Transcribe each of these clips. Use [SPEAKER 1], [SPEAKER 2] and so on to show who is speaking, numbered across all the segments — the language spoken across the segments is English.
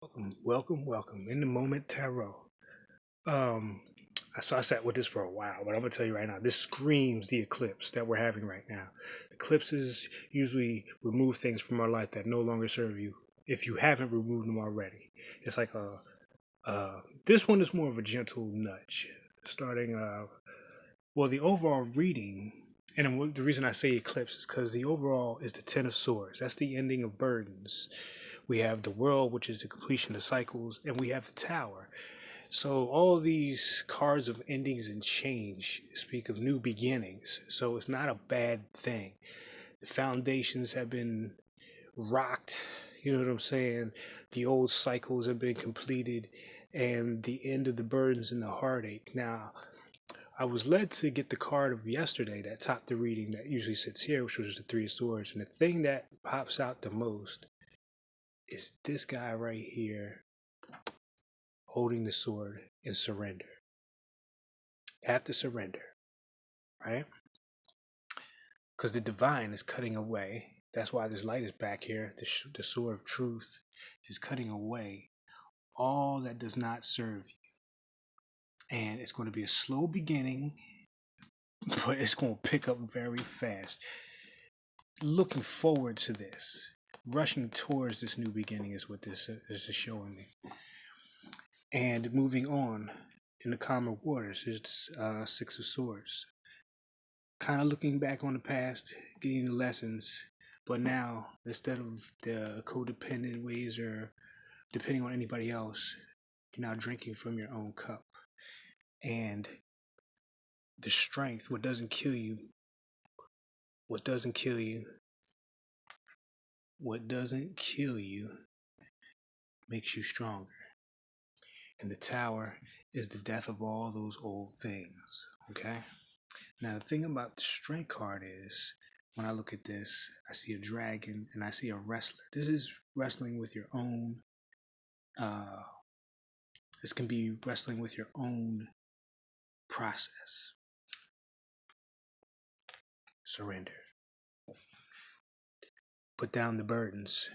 [SPEAKER 1] Welcome. In the moment tarot. Um, I sat with this for a while, but I'm gonna tell you right now, this screams the eclipse that we're having right now. Eclipses usually remove things from our life that no longer serve you if you haven't removed them already. It's like this one is more of a gentle nudge. Starting well, the overall reading, and the reason I say eclipse is because the overall is the Ten of Swords. That's the ending of burdens. We have the world, which is the completion of cycles, and we have the Tower. So all these cards of endings and change speak of new beginnings. So it's not a bad thing. The foundations have been rocked. You know what I'm saying? The old cycles have been completed, and the end of the burdens and the heartache. Now, I was led to get the card of yesterday that topped the reading that usually sits here, which was the Three of Swords. And the thing that pops out the most is this guy right here holding the sword in surrender. Have to surrender, right? Because the divine is cutting away. That's why this light is back here. The sword of truth is cutting away all that does not serve you. And it's going to be a slow beginning, but it's going to pick up very fast. Looking forward to this. Rushing towards this new beginning is what this is showing me. And moving on in the calmer waters is the Six of Swords. Kind of looking back on the past, getting the lessons, but now instead of the codependent ways or depending on anybody else, you're now drinking from your own cup. And the strength, what doesn't kill you, what doesn't kill you makes you stronger. And the Tower is the death of all those old things. Okay? Now, the thing about the strength card is when I look at this, I see a dragon and I see a wrestler. This is wrestling with your own, uh, this can be wrestling with your own process. Surrender. Put down the burdens.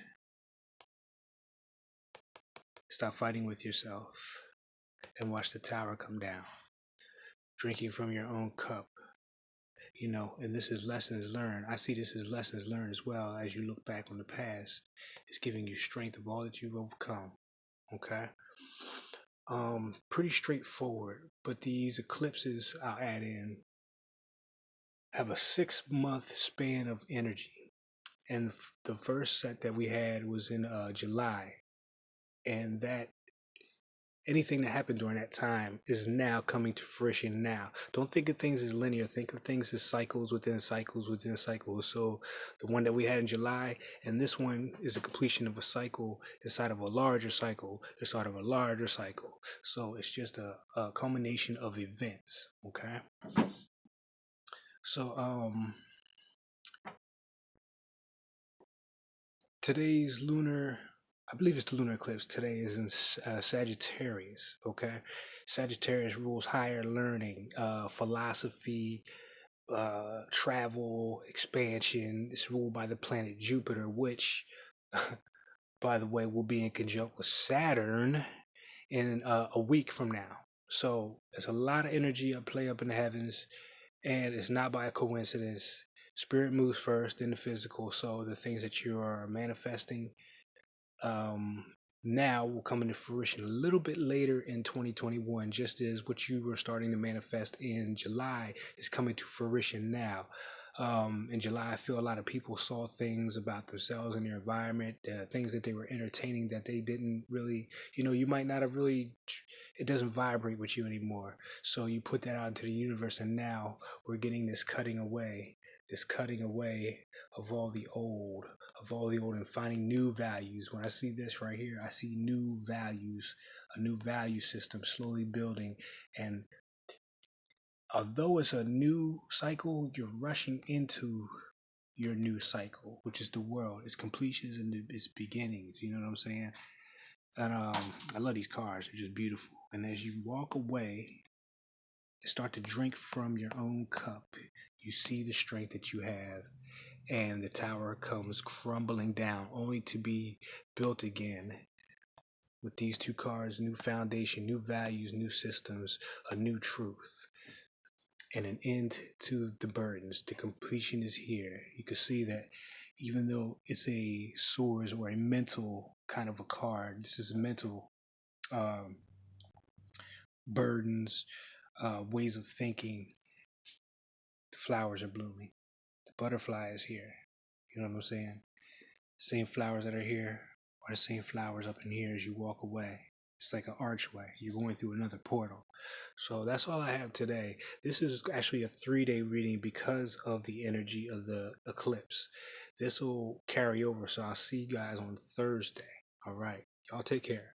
[SPEAKER 1] Stop fighting with yourself and watch the tower come down. Drinking from your own cup. And this is lessons learned. I see this as lessons learned as well as you look back on the past. It's giving you strength of all that you've overcome. Okay? Pretty straightforward, but these eclipses I'll add in have a 6-month span of energy. And the first set that we had was in July. And that anything that happened during that time is now coming to fruition now. Don't think of things as linear. Think of things as cycles within cycles within cycles. So the one that we had in July and this one is a completion of a cycle inside of a larger cycle, inside of a larger cycle. So it's just a culmination of events. Okay. So today's lunar, I believe it's the lunar eclipse. Today is in Sagittarius. Okay, Sagittarius rules higher learning, philosophy, travel, expansion. It's ruled by the planet Jupiter, which, by the way, will be in conjunct with Saturn in a week from now. So there's a lot of energy at play up in the heavens, and it's not by a coincidence. Spirit moves first, then the physical. So the things that you are manifesting um, now will come into fruition a little bit later in 2021, just as what you were starting to manifest in July is coming to fruition now. In July, I feel a lot of people saw things about themselves and their environment, things that they were entertaining that they didn't really, you might not have really, it doesn't vibrate with you anymore. So you put that out into the universe, and now we're getting this cutting away of all the old, and finding new values. When I see this right here, I see new values, a new value system slowly building. And although it's a new cycle, you're rushing into your new cycle, which is the world, its completions and its beginnings. You know what I'm saying? And I love these cards. They're just beautiful. And as you walk away and start to drink from your own cup, you see the strength that you have, and the tower comes crumbling down only to be built again with these two cards: new foundation, new values, new systems, a new truth, and an end to the burdens. The completion is here. You can see that even though it's a swords or a mental kind of a card, this is mental um, burdens, ways of thinking. The flowers are blooming. The butterfly is here. You know what I'm saying? Same flowers that are here are the same flowers up in here as you walk away. It's like an archway. You're going through another portal. So that's all I have today. This is actually a 3-day reading because of the energy of the eclipse. This will carry over. So I'll see you guys on Thursday. All right. Y'all take care.